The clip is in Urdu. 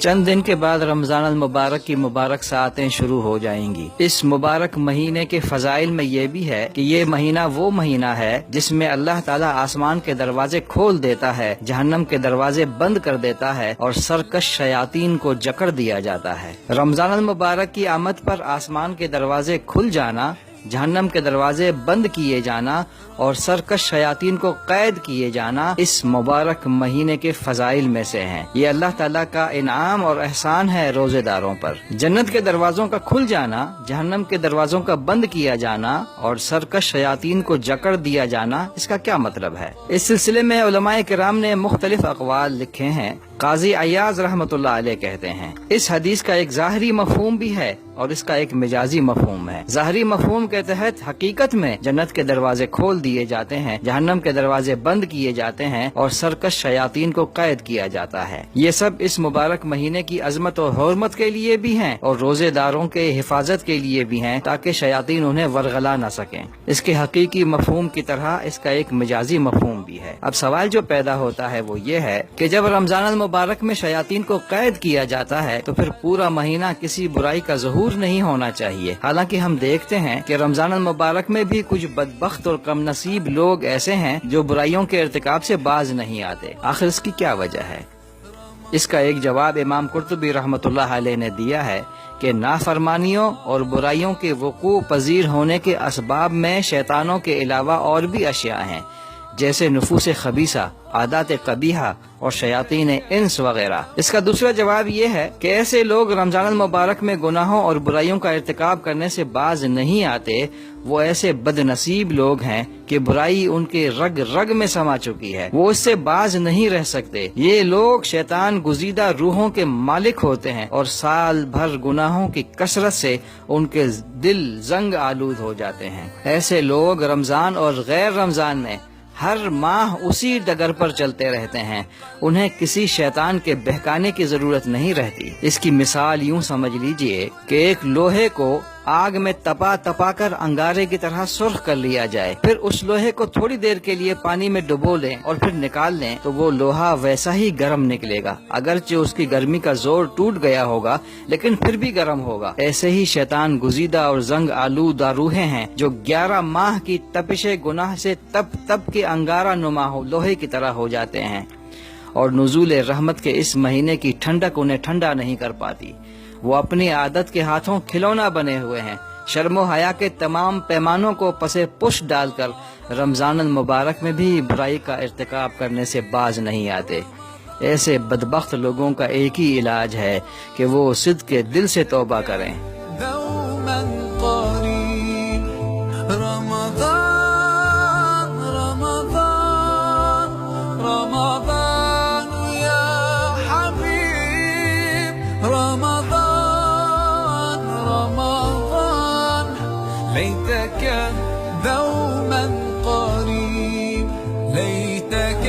چند دن کے بعد رمضان المبارک کی مبارک ساعتیں شروع ہو جائیں گی۔ اس مبارک مہینے کے فضائل میں یہ بھی ہے کہ یہ مہینہ وہ مہینہ ہے جس میں اللہ تعالیٰ آسمان کے دروازے کھول دیتا ہے، جہنم کے دروازے بند کر دیتا ہے اور سرکش شیاطین کو جکڑ دیا جاتا ہے۔ رمضان المبارک کی آمد پر آسمان کے دروازے کھل جانا، جہنم کے دروازے بند کیے جانا اور سرکش شیاطین کو قید کیے جانا اس مبارک مہینے کے فضائل میں سے ہیں۔ یہ اللہ تعالیٰ کا انعام اور احسان ہے روزے داروں پر۔ جنت کے دروازوں کا کھل جانا، جہنم کے دروازوں کا بند کیا جانا اور سرکش شیاطین کو جکڑ دیا جانا، اس کا کیا مطلب ہے؟ اس سلسلے میں علماء کرام نے مختلف اقوال لکھے ہیں۔ قاضی عیاض رحمۃ اللہ علیہ کہتے ہیں اس حدیث کا ایک ظاہری مفہوم بھی ہے اور اس کا ایک مجازی مفہوم ہے۔ ظاہری مفہوم کے تحت حقیقت میں جنت کے دروازے کھول دیے جاتے ہیں، جہنم کے دروازے بند کیے جاتے ہیں اور سرکش شیاطین کو قید کیا جاتا ہے۔ یہ سب اس مبارک مہینے کی عظمت اور حرمت کے لیے بھی ہیں اور روزے داروں کے حفاظت کے لیے بھی ہیں تاکہ شیاطین انہیں ورغلا نہ سکیں۔ اس کے حقیقی مفہوم کی طرح اس کا ایک مجازی مفہوم بھی ہے۔ اب سوال جو پیدا ہوتا ہے وہ یہ ہے کہ جب رمضان المبارک میں شیاطین کو قید کیا جاتا ہے تو پھر پورا مہینہ کسی برائی کا ظہور نہیں ہونا چاہیے، حالانکہ ہم دیکھتے ہیں کہ رمضان المبارک میں بھی کچھ بدبخت اور کم نصیب لوگ ایسے ہیں جو برائیوں کے ارتکاب سے باز نہیں آتے۔ آخر اس کی کیا وجہ ہے؟ اس کا ایک جواب امام قرطبی رحمۃ اللہ علیہ نے دیا ہے کہ نافرمانیوں اور برائیوں کے وقوع پذیر ہونے کے اسباب میں شیطانوں کے علاوہ اور بھی اشیاء ہیں، جیسے نفوس خبیثہ، عادات قبیحہ اور شیاطین انس وغیرہ۔ اس کا دوسرا جواب یہ ہے کہ ایسے لوگ رمضان المبارک میں گناہوں اور برائیوں کا ارتکاب کرنے سے باز نہیں آتے، وہ ایسے بد نصیب لوگ ہیں کہ برائی ان کے رگ رگ میں سما چکی ہے، وہ اس سے باز نہیں رہ سکتے۔ یہ لوگ شیطان گزیدہ روحوں کے مالک ہوتے ہیں اور سال بھر گناہوں کی کثرت سے ان کے دل زنگ آلود ہو جاتے ہیں۔ ایسے لوگ رمضان اور غیر رمضان میں ہر ماہ اسی ڈگر پر چلتے رہتے ہیں، انہیں کسی شیطان کے بہکانے کی ضرورت نہیں رہتی۔ اس کی مثال یوں سمجھ لیجئے کہ ایک لوہے کو آگ میں تپا تپا کر انگارے کی طرح سرخ کر لیا جائے، پھر اس لوہے کو تھوڑی دیر کے لیے پانی میں ڈبو لیں اور پھر نکال لیں تو وہ لوہا ویسا ہی گرم نکلے گا، اگرچہ اس کی گرمی کا زور ٹوٹ گیا ہوگا لیکن پھر بھی گرم ہوگا۔ ایسے ہی شیطان گزیدہ اور زنگ آلودہ روحیں ہیں جو 11 ماہ کی تپش گناہ سے تپ تپ کے انگارہ نما لوہے کی طرح ہو جاتے ہیں اور نزول رحمت کے اس مہینے کی ٹھنڈک انہیں ٹھنڈا نہیں کر پاتی۔ وہ اپنی عادت کے ہاتھوں کھلونا بنے ہوئے ہیں، شرم و حیا کے تمام پیمانوں کو پسے پش ڈال کر رمضان المبارک میں بھی برائی کا ارتکاب کرنے سے باز نہیں آتے۔ ایسے بدبخت لوگوں کا ایک ہی علاج ہے کہ وہ صدق کے دل سے توبہ کریں۔ ليتك دوما قريب، ليتك